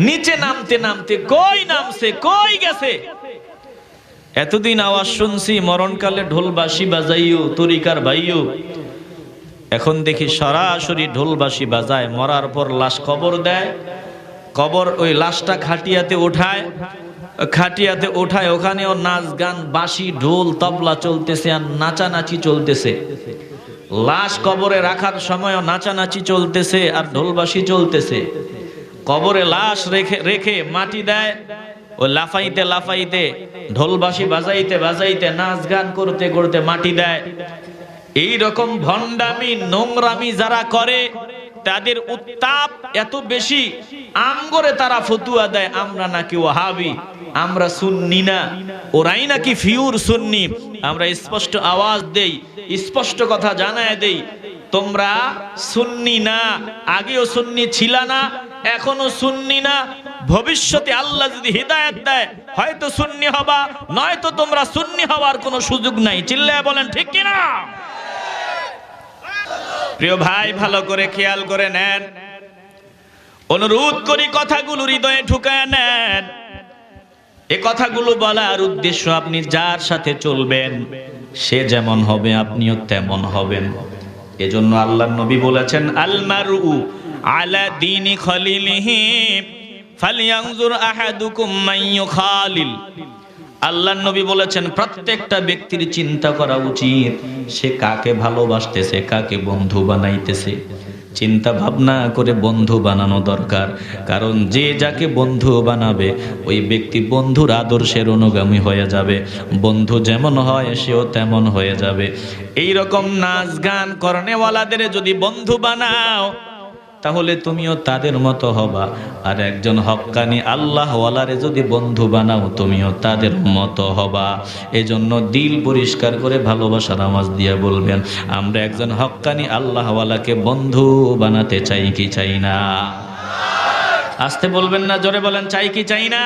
নিচে নামতে নামতে কই নামছে, কই গেছে। এতদিন আওয়াজ শুনছি মরণকালে ঢোল বাঁশি বাজাইও, তরিকার ভাইও, এখন দেখি সরাসরি ঢোল বাঁশি বাজায়। মরার পর লাশ কবর দেয়, কবর ওই লাশটা খাটিয়াতে ওঠায়, খাটিয়াতে ওঠায়, ওখানেও নাচ গান, বাঁশি ঢোল তবলা চলতেছে আর নাচানাচি চলতেছে। লাশ কবরে রাখার সময়ও নাচানাচি চলতেছে আর ঢোল বাঁশি চলতেছে। কবরে লাশ রেখে রেখে মাটি দেয়, ওই লাফাইতে লাফাইতে, ঢোল বাঁশি বাজাইতে বাজাইতে, নাচ গান করতে করতে মাটি দেয়। এই রকম ভণ্ডামি নোংরামি যারা করে তাদের উত্তাপ এত বেশি, আমগরে তারা ফতুয়া দেয় আমরা নাকি ওয়াহাবি, আমরা সুন্নি না, ওরাই নাকি ফিউর সুন্নি। আমরা স্পষ্ট আওয়াজ দেই, স্পষ্ট কথা জানায় দেই, তোমরা সুন্নি না, আগেও সুন্নি ছিলা না, এখনো সুন্নি না, ভবিষ্যতে আল্লাহ যদি হিদায়াত দেয় হয়তো সুন্নি হবা, নয়তো তোমরা সুন্নি হওয়ার কোনো সুযোগ নাই। চিল্লায় বলেন ঠিক কিনা? প্রিয় ভাই, ভালো করে খেয়াল করে নেন, অনুরোধ করি কথাগুলো হৃদয়ে ঢুকায় নেন। এই কথাগুলো বলার উদ্দেশ্য, আপনি যার সাথে চলবেন সে যেমন হবে আপনিও তেমন হবেন। এজন্য আল্লাহর নবী বলেছেন, আল মারউ আলা দীনি খলিলিহি ফালইয়ানজুর আহাদুকুম মান ইউখালিল। আল্লাহর নবী বলেছেন, প্রত্যেকটা ব্যক্তির চিন্তা করা উচিত সে কাকে ভালোবাসতেছে, কাকে বন্ধু বানাইতেছে। চিন্তা ভাবনা করে বন্ধু বানানো দরকার, কারণ যে যাকে বন্ধু বানাবে ওই ব্যক্তি বন্ধুর আদর্শের অনুগামী হয়ে যাবে। বন্ধু যেমন হয় সেও তেমন হয়ে যাবে। এই রকম নাচ গান করনেওয়ালাদের যদি বন্ধু বানাও তাহলে তুমিও তাদের মতো হবা, আর একজন হক্কানি আল্লাহওয়ালারে যদি বন্ধু বানাও তুমিও তাদের মতো হবা। এজন্য দিল পরিষ্কার করে ভালোবাসার আওয়াজ দিয়ে বলবেন, আমরা একজন হক্কানি আল্লাহওয়ালাকে বন্ধু বানাতে চাই কি চাই না? আসতে বলবেন না, জোরে বলেন, চাই কি চাই না?